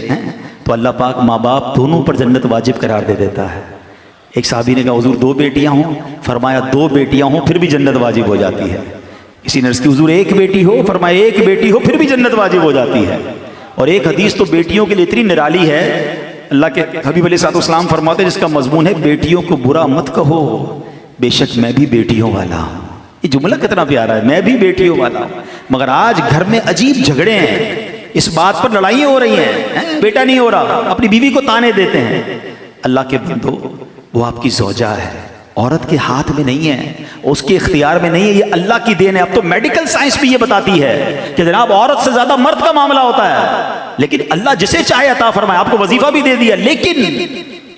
تو اللہ پاک ماں باپ دونوں پر جنت واجب قرار دے دیتا ہے. ایک صحابی نے کہا حضور 2 بیٹیاں ہوں؟ فرمایا 2 بیٹیاں ہوں پھر بھی جنت واجب ہو جاتی ہے. کسی نے عرض کی حضور 1 بیٹی ہو؟ فرمایا 1 بیٹی ہو پھر بھی جنت واجب ہو جاتی ہے. اور ایک حدیث تو بیٹیوں کے لیے اتنی نرالی ہے، اللہ کے حبیب علیہ الصلوۃ والسلام فرماتے جس کا مضمون ہے بیٹیوں کو برا مت کہو، بے شک میں بھی بیٹیوں والا ہوں. یہ جملہ کتنا پیارا ہے، میں بھی بیٹیوں والا ہوں. مگر آج گھر میں عجیب جھگڑے ہیں، اس بات پر لڑائیاں ہو رہی ہیں، بیٹا نہیں ہو رہا، اپنی بیوی کو تانے دیتے ہیں. اللہ کے بندو، وہ آپ کی زوجہ ہے، عورت کے ہاتھ میں نہیں ہے، اس کے اختیار میں نہیں ہے، یہ اللہ کی دین ہے. اب تو میڈیکل سائنس بھی یہ بتاتی ہے کہ جناب عورت سے زیادہ مرد کا معاملہ ہوتا ہے، لیکن اللہ جسے چاہے عطا فرمائے. آپ کو وظیفہ بھی دے دیا، لیکن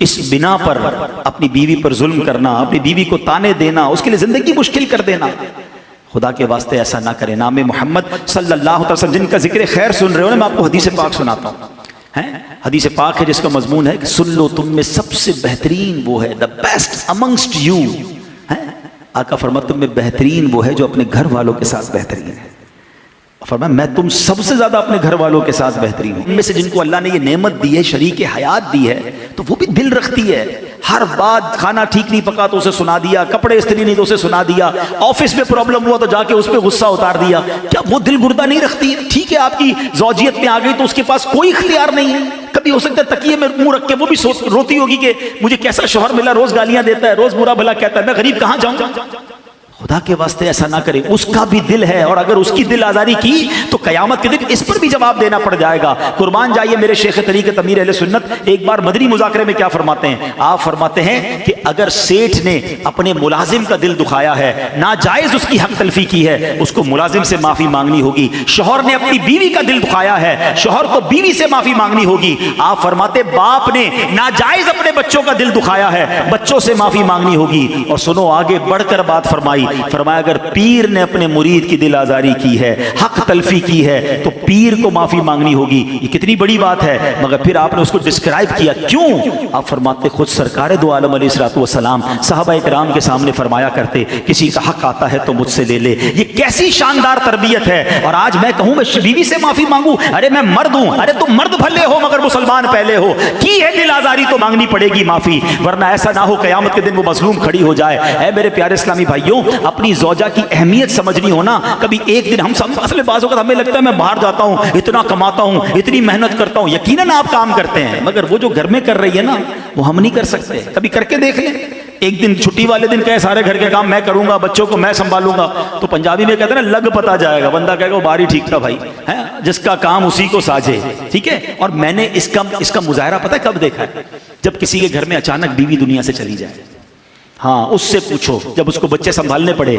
اس بنا پر اپنی بیوی پر ظلم کرنا، اپنی بیوی کو تانے دینا، اس کے لیے زندگی مشکل کر دینا، خدا کے واسطے ایسا نہ کریں. نام محمد صلی اللہ علیہ وسلم جن کا ذکر خیر سن رہے ہو نا، میں آپ کو حدیث پاک سناتا ہوں. حدیث پاک ہے جس کا مضمون ہے کہ سن لو تم میں سب سے بہترین وہ ہے، the best amongst you. آقا فرماتے تم میں بہترین وہ ہے جو اپنے گھر والوں کے ساتھ بہترین ہے. فرمایا میں تم سب سے زیادہ اپنے گھر والوں کے ساتھ بہترین ہوں. ان میں سے جن کو اللہ نے یہ نعمت دی ہے، شریک حیات دی ہے، تو وہ بھی دل رکھتی ہے. ہر بات، کھانا ٹھیک نہیں پکا تو اسے سنا دیا، کپڑے استری نہیں تو اسے سنا دیا، آفس میں پرابلم ہوا تو جا کے اس پہ غصہ اتار دیا. کیا وہ دل گردہ نہیں رکھتی ہے؟ ٹھیک ہے آپ کی زوجیت میں آ گئی تو اس کے پاس کوئی اختیار نہیں ہے. کبھی ہو سکتا ہے تکیے میں منہ رکھ کے وہ بھی روتی ہوگی کہ مجھے کیسا شوہر ملا، روز گالیاں دیتا ہے، روز برا بھلا کہتا ہے، میں غریب کہاں جاؤں. خدا کے واسطے ایسا نہ کرے، اس کا بھی دل ہے، اور اگر اس کی دل آزاری کی تو قیامت کے دن اس پر بھی جواب دینا پڑ جائے گا۔ قربان جائیے میرے شیخ طریقت امیر اہل سنت ایک بار مدنی مذاکرے میں کیا فرماتے ہیں؟ آپ فرماتے ہیں کہ اگر سیٹھ نے اپنے ملازم کا دل دکھایا ہے، ناجائز اس کی حق تلفی کی ہے، اس کو ملازم سے معافی مانگنی ہوگی۔ شوہر نے اپنی بیوی کا دل دکھایا ہے، شوہر کو بیوی سے معافی مانگنی ہوگی۔ آپ فرماتے باپ نے ناجائز اپنے بچوں کا دل دکھایا ہے، بچوں سے معافی مانگنی ہوگی۔ اور سنو آگے بڑھ کر بات فرمائی، فرمایا اگر پیر نے اپنے مرید کی دل آزاری کی ہے، حق تلفی کی ہے، تو پیر کو معافی مانگنی ہوگی۔ یہ کتنی بڑی بات ہے، مگر پھر آپ نے اس کو ڈسکرائب کیا، کیوں؟ آپ فرماتے خود سرکار دو عالم علیہ الصلوۃ والسلام صحابہ کرام کے سامنے فرمایا کرتے کسی کا حق آتا ہے تو مجھ سے لے لے۔ یہ کیسی شاندار تربیت ہے۔ اور آج میں کہوں میں بیوی سے معافی مانگوں، ارے میں مرد ہوں، ارے تم مرد بھلے ہو مگر مسلمان پہلے ہو، کی ہے دل آزاری تو مانگنی پڑے گی معافی، ورنہ ایسا نہ ہو قیامت کے دن وہ مظلوم کھڑی ہو جائے۔ اے میرے پیارے اسلامی بھائیوں، اپنی زوجہ کی اہمیت سمجھنی ہونا۔ کبھی ایک دن ہم سب اصل بعض اوقات ہمیں لگتا ہے میں باہر جاتا ہوں، اتنا کماتا ہوں، اتنی محنت کرتا ہوں، یقیناً آپ کام کرتے ہیں، مگر وہ جو گھر میں کر رہی ہے نا وہ ہم نہیں کر سکتے۔ کبھی کر کے دیکھ لیں، ایک دن چھٹی والے دن کہے سارے گھر کے کام میں کروں گا، بچوں کو میں سنبھالوں گا، تو پنجابی میں کہتے ہیں نا لگ پتا جائے گا، بندہ کہے گا وہ باری ٹھیک تھا بھائی، جس کا کام اسی کو ساجے، ٹھیک ہے۔ اور میں نے اس کا مظاہرہ پتہ ہے کب دیکھا ہے؟ جب کسی کے گھر میں اچانک بیوی دنیا سے چلی جائے، ہاں اس سے پوچھو، جب اس کو بچے سنبھالنے پڑے،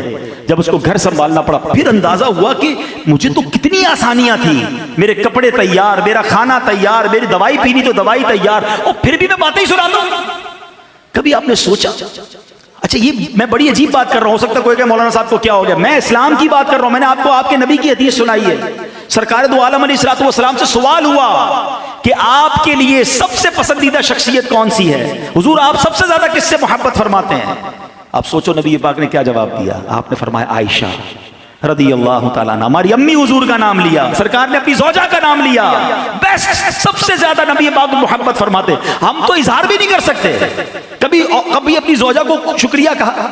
جب اس کو گھر سنبھالنا پڑا، پھر اندازہ ہوا کہ مجھے تو کتنی آسانیاں تھیں، میرے کپڑے تیار، میرا کھانا تیار، میری دوائی پینی تو دوائی تیار، اور پھر بھی میں باتیں ہی سناتا ہوں۔ کبھی آپ نے سوچا؟ اچھا یہ میں بڑی عجیب بات کر رہا ہوں، ہو سکتا ہے کوئی کہ مولانا صاحب کو کیا ہو گیا، میں اسلام کی بات کر رہا ہوں۔ میں نے آپ کو آپ کے نبی کی حدیث سنائی ہے، سرکار دو عالم علیہ الصلوۃ والسلام سے سوال ہوا کہ آپ کے لیے سب سے پسندیدہ شخصیت کون سی ہے؟ حضور آپ سب سے زیادہ کس سے محبت فرماتے ہیں؟ آپ سوچو نبی پاک نے کیا جواب دیا؟ آپ نے فرمایا عائشہ رضی اللہ تعالیٰ عنہ، ہماری امی حضور کا نام لیا، سرکار نے اپنی زوجہ کا نام لیا، بیسٹ سب سے زیادہ نبی پاک محبت فرماتے۔ ہم تو اظہار بھی نہیں کر سکتے، کبھی اپنی زوجہ کو شکریہ کہا،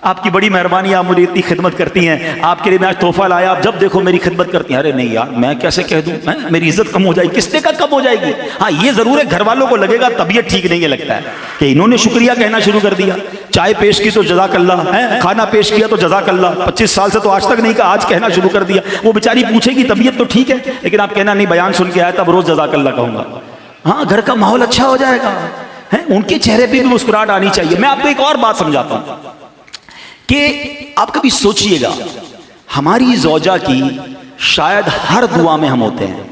آپ کی بڑی مہربانی، آپ مجھے اتنی خدمت کرتی ہیں، آپ کے لیے میں آج تحفہ لایا، آپ جب دیکھو میری خدمت کرتی ہیں۔ ارے نہیں یار میں کیسے کہہ دوں، میری عزت کم ہو جائے گی، کس نے کہا کم ہو جائے گی؟ ہاں یہ ضرور ہے گھر والوں کو لگے گا طبیعت ٹھیک نہیں ہے، لگتا ہے کہ انہوں نے شکریہ کہنا شروع کر دیا، چائے پیش کی تو جزاک اللہ، کھانا پیش کیا تو جزاک اللہ، 25 سال سے تو آج تک نہیں کہا، آج کہنا شروع کر دیا۔ وہ بیچاری پوچھے گی طبیعت تو ٹھیک ہے، لیکن آپ کہنا نہیں بیان سن کے آیا تب روز جزاک اللہ کہوں گا، ہاں گھر کا ماحول اچھا ہو جائے گا، ان کے چہرے پہ بھی مسکراہٹ آنی چاہیے۔ میں آپ کو ایک اور بات سمجھاتا ہوں کہ آپ کبھی سوچئے گا، ہماری زوجہ کی شاید ہر دعا میں ہم ہوتے ہیں،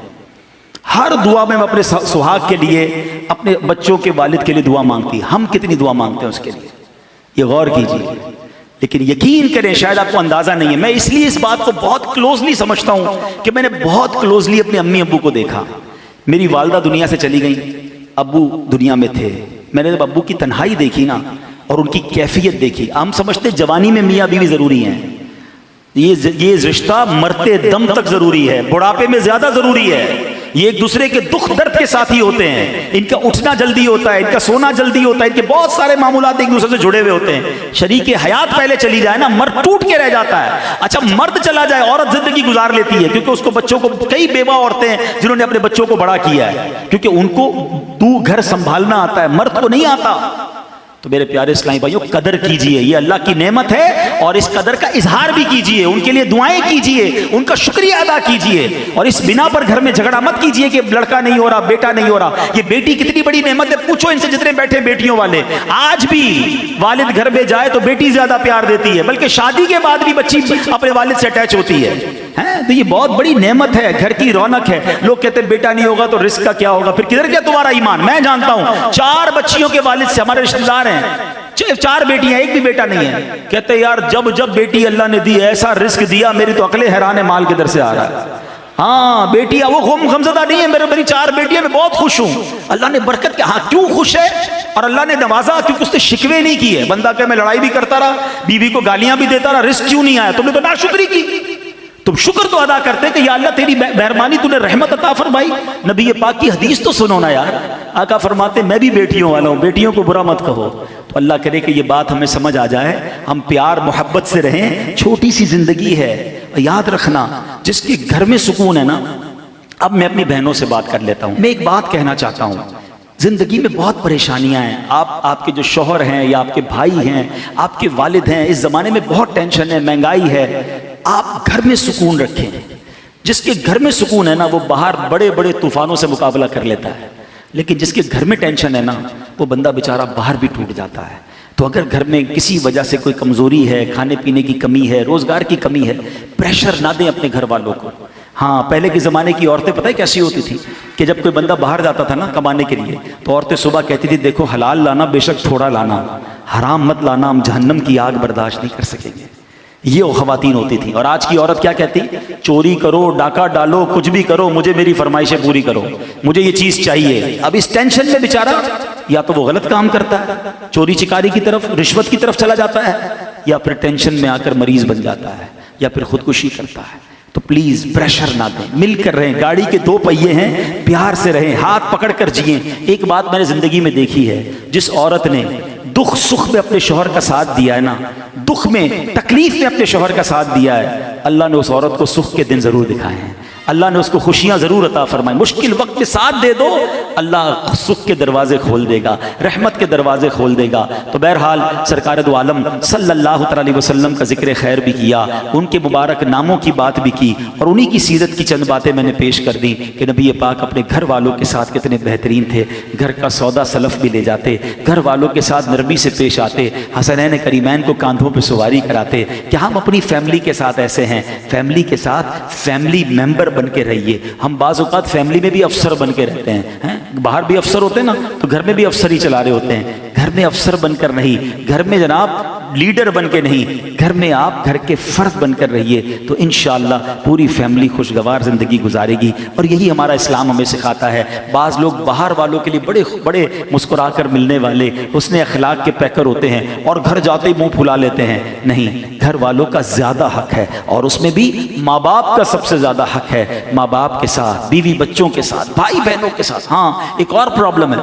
ہر دعا میں ہم اپنے سہاگ کے لیے، اپنے بچوں کے والد کے لیے دعا مانگتی، ہم کتنی دعا مانگتے ہیں اس کے لیے، یہ غور کیجیے۔ لیکن یقین کریں شاید آپ کو اندازہ نہیں ہے، میں اس لیے اس بات کو بہت کلوزلی سمجھتا ہوں کہ میں نے بہت کلوزلی اپنے امی ابو کو دیکھا۔ میری والدہ دنیا سے چلی گئی، ابو دنیا میں تھے، میں نے جب ابو کی تنہائی دیکھی نا اور ان کی کیفیت دیکھی، ہم سمجھتے جوانی میں میاں بیوی ضروری ہیں، یہ رشتہ مرتے دم تک ضروری ہے، بڑھاپے میں زیادہ ضروری ہے، یہ ایک دوسرے کے دکھ درد کے ساتھی ہوتے ہیں، ان کا اٹھنا جلدی ہوتا ہے، ان کا سونا جلدی ہوتا ہے، ان کے بہت سارے معاملات ایک دوسرے سے جڑے ہوئے ہوتے ہیں۔ شریک حیات پہلے چلی جائے نا مرد ٹوٹ کے رہ جاتا ہے، اچھا مرد چلا جائے عورت زندگی گزار لیتی ہے، کیونکہ اس کو بچوں کو، کئی بیوہ عورتیں ہیں جنہوں نے اپنے بچوں کو بڑا کیا ہے، کیونکہ ان کو گھر سنبھالنا آتا ہے، مرد کو نہیں آتا۔ تو میرے پیارے اسلامی بھائیوں قدر کیجئے، یہ اللہ کی نعمت ہے، اور اس قدر کا اظہار بھی کیجئے، ان کے لیے دعائیں کیجئے، ان کا شکریہ ادا کیجئے، اور اس بنا پر گھر میں جھگڑا مت کیجئے کہ لڑکا نہیں ہو رہا، بیٹا نہیں ہو رہا۔ یہ بیٹی کتنی بڑی نعمت ہے، پوچھو ان سے جتنے بیٹھے بیٹیوں والے، آج بھی والد گھر میں جائے تو بیٹی زیادہ پیار دیتی ہے، بلکہ شادی کے بعد بھی بچی اپنے والد سے اٹیچ ہوتی ہے۔ تو یہ بہت بڑی نعمت ہے، گھر کی رونق ہے۔ لوگ کہتے ہیں بیٹا نہیں ہوگا تو رزق کا کیا ہوگا، پھر کدھر گیا تمہارا ایمان؟ میں جانتا ہوں 4 بچیوں کے والد سے، ہمارے رشتہ دار ہیں، 4 بیٹیاں، ایک بھی بیٹا نہیں ہے، کہتے یار جب بیٹی اللہ نے دی ایسا رزق دیا، میری تو عقلیں حیران ہے مال کدھر سے آ رہا ہے۔ ہاں بیٹیاں وہ غمزدہ نہیں ہے، میری 4 بیٹیاں، میں بہت خوش ہوں، اللہ نے برکت کیا۔ ہاں کیوں خوش ہے؟ اور اللہ نے نوازا کیونکہ اس نے شکوے نہیں کیے۔ بندہ کہ میں لڑائی بھی کرتا رہا، بیوی کو گالیاں بھی دیتا رہا، رزق کیوں نہیں آیا؟ تم نے تو ناشکری کی۔ تم شکر تو ادا کرتے کہ یا اللہ تیری مہربانی، تو نے رحمت عطا فرمائی۔ نبی پاک کی حدیث تو سنو نا یار، آقا فرماتے میں بھی بیٹیوں والا ہوں، بیٹیوں کو برا مت کہو۔ تو اللہ کرے کہ یہ بات ہمیں سمجھ آ جائے، ہم پیار محبت سے رہیں۔ چھوٹی سی زندگی ہے، یاد رکھنا جس کے گھر میں سکون ہے نا۔ اب میں اپنی بہنوں سے بات کر لیتا ہوں، میں ایک بات کہنا چاہتا ہوں زندگی میں بہت پریشانیاں ہیں. آپ کے جو شوہر ہیں یا آپ کے بھائی ہیں, آپ کے والد ہیں, اس زمانے میں بہت ٹینشن ہے, مہنگائی ہے. آپ گھر میں سکون رکھیں. جس کے گھر میں سکون ہے نا وہ باہر بڑے بڑے طوفانوں سے مقابلہ کر لیتا ہے, لیکن جس کے گھر میں ٹینشن ہے نا وہ بندہ بیچارہ باہر بھی ٹوٹ جاتا ہے. تو اگر گھر میں کسی وجہ سے کوئی کمزوری ہے, کھانے پینے کی کمی ہے, روزگار کی کمی ہے, پریشر نہ دیں اپنے گھر والوں کو. ہاں, پہلے کے زمانے کی عورتیں پتہ ہے کیسی ہوتی تھی کہ جب کوئی بندہ باہر جاتا تھا نا کمانے کے لیے تو عورتیں صبح کہتی تھی دیکھو حلال لانا بے شک تھوڑا لانا, حرام مت لانا, ہم جہنم کی آگ برداشت نہیں کر سکیں گے. یہ وہ خواتین ہوتی تھیں. اور آج کی عورت کیا کہتی؟ چوری کرو, ڈاکہ ڈالو, کچھ بھی کرو, مجھے میری فرمائشیں پوری کرو, مجھے یہ چیز چاہیے. اب اس ٹینشن میں بیچارہ یا تو وہ غلط کام کرتا ہے, چوری چکاری کی طرف, رشوت کی طرف چلا جاتا ہے, یا پھر ٹینشن میں آ کر مریض بن جاتا ہے, یا پھر خودکشی کرتا ہے. تو پلیز پریشر نہ دیں, مل کر رہیں. گاڑی کے دو پہیے ہیں, پیار سے رہیں, ہاتھ پکڑ کر جئیں. ایک بات میں نے زندگی میں دیکھی ہے, جس عورت نے دکھ سکھ میں اپنے شوہر کا ساتھ دیا ہے نا, دکھ میں تکلیف میں اپنے شوہر کا ساتھ دیا ہے, اللہ نے اس عورت کو سکھ کے دن ضرور دکھائے ہیں. اللہ نے اس کو خوشیاں ضرور عطا فرمائیں. مشکل وقت میں ساتھ دے دو, اللہ سکھ کے دروازے کھول دے گا, رحمت کے دروازے کھول دے گا. تو بہرحال سرکار دو عالم صلی اللہ علیہ وسلم کا ذکر خیر بھی کیا, ان کے مبارک ناموں کی بات بھی کی, اور انہی کی سیرت کی چند باتیں میں نے پیش کر دی کہ نبی پاک اپنے گھر والوں کے ساتھ کتنے بہترین تھے. گھر کا سودا سلف بھی لے جاتے, گھر والوں کے ساتھ نرمی سے پیش آتے, حسنین کریمین کو کاندھوں پہ سواری کراتے. کیا ہم اپنی فیملی کے ساتھ ایسے ہیں؟ فیملی کے ساتھ فیملی ممبر بن کے رہیے. ہم بعض اوقات فیملی میں بھی افسر بن کے رہتے ہیں, باہر بھی افسر ہوتے ہیں نا, تو گھر میں بھی افسر ہی چلا رہے ہوتے ہیں. گھر میں افسر بن کر نہیں, گھر میں جناب لیڈر بن کے نہیں, گھر میں آپ گھر کے فرد بن کر رہیے, تو انشاءاللہ پوری فیملی خوشگوار زندگی گزارے گی. اور یہی ہمارا اسلام ہمیں سکھاتا ہے. بعض لوگ باہر والوں کے لیے بڑے بڑے مسکرا کر ملنے والے, حسن اخلاق کے پیکر ہوتے ہیں, اور گھر جاتے ہی منہ پھلا لیتے ہیں. نہیں, گھر والوں کا زیادہ حق ہے, اور اس میں بھی ماں باپ کا سب سے زیادہ حق ہے. ماں باپ کے ساتھ, بیوی بچوں کے ساتھ, بھائی بہنوں کے ساتھ. ہاں, ایک اور پرابلم ہے,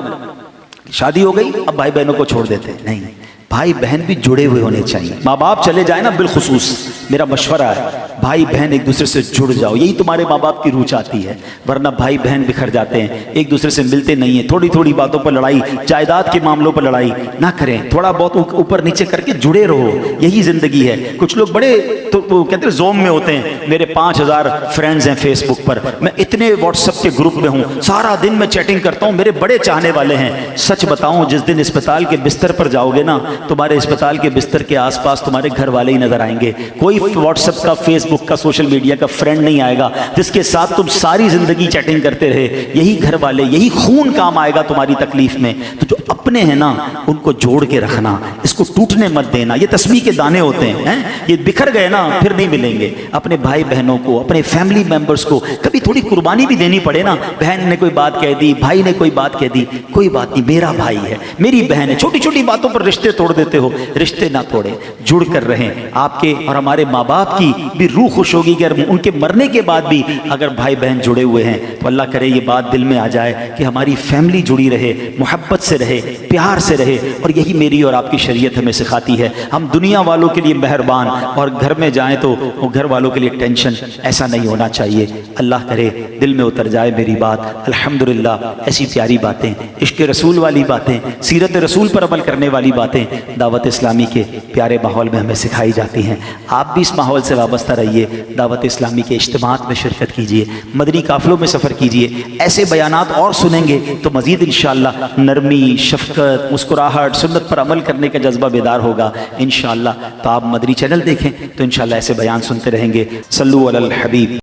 شادی ہو گئی اب بھائی بہنوں کو چھوڑ دیتے ہیں. نہیں, بھائی بہن بھی جڑے ہوئے ہونے چاہیے. ماں باپ چلے جائیں نا, بالخصوص میرا مشورہ ہے بھائی بہن ایک دوسرے سے جڑ جاؤ, یہی تمہارے ماں باپ کی روح چاہتی ہے. ورنہ بھائی بہن بکھر جاتے ہیں, ایک دوسرے سے ملتے نہیں ہیں, تھوڑی تھوڑی باتوں پر لڑائی, جائیداد کے معاملوں پر لڑائی نہ کریں. تھوڑا بہت اوپر نیچے کر کے جڑے رہو, یہی زندگی ہے. کچھ لوگ بڑے تو کہتے ہیں زوم میں ہوتے ہیں, میرے 5000 فرینڈز ہیں فیس بک پر, میں اتنے واٹس ایپ کے گروپ میں ہوں, سارا دن میں چیٹنگ کرتا ہوں, میرے بڑے چاہنے والے ہیں. سچ بتاؤں, جس دن اسپتال کے بستر پر جاؤ گے نا, تمہارے اسپتال کے بستر کے آس پاس تمہارے گھر والے ہی نظر آئیں گے. کوئی واٹس ایپ کا, فیس بک کا, سوشل میڈیا کا فرینڈ نہیں آئے گا جس کے ساتھ تم ساری زندگی چیٹنگ کرتے رہے. یہی گھر والے, یہی خون کام آئے گا تمہاری تکلیف میں. تو جو اپنے ہیں نا ان کو جوڑ کے رکھنا, اس کو ٹوٹنے مت دینا. یہ تسبیح کے دانے ہوتے ہیں, یہ بکھر گئے نا پھر نہیں ملیں گے. اپنے بھائی بہنوں کو, اپنے فیملی ممبرز کو کبھی تھوڑی قربانی بھی دینی پڑے نا. بہن نے کوئی بات کہہ دی, بھائی نے کوئی بات کہہ دی, کوئی بات نہیں, میرا بھائی ہے, میری بہن ہے. چھوٹی چھوٹی باتوں پر رشتے توڑ دیتے ہو, رشتے نہ توڑے, جڑ کر رہیں. آپ کے اور ہمارے ماں باپ کی بھی روح خوش ہوگی کہ ان کے مرنے کے بعد بھی اگر بھائی بہن جڑے ہوئے ہیں تو اللہ کرے یہ بات دل میں آ جائے کہ ہماری فیملی جڑی رہے, محبت سے رہے, پیار سے رہے. اور یہی میری اور آپ کی شریعت ہمیں سکھاتی ہے. ہم دنیا والوں کے لیے مہربان, اور گھر میں جائیں تو وہ گھر والوں کے لیے ٹینشن. ایسا نہیں ہونا چاہیے. اللہ کرے دل میں اتر جائے میری بات. الحمدللہ ایسی پیاری باتیں, عشق رسول والی باتیں, سیرت رسول پر عمل کرنے والی باتیں دعوت اسلامی کے پیارے ماحول میں ہمیں سکھائی جاتی ہیں. آپ بھی اس ماحول سے وابستہ رہیے, دعوت اسلامی کے اجتماعات میں شرکت کیجیے, مدنی قافلوں میں سفر کیجیے. ایسے بیانات اور سنیں گے تو مزید انشاءاللہ نرمی, شفقت, مسکراہٹ, سنت پر عمل کرنے کا جذبہ بیدار ہوگا انشاءاللہ. تو آپ مدنی چینل دیکھیں تو انشاءاللہ ایسے بیان سنتے رہیں گے. صلو علی الحبیب.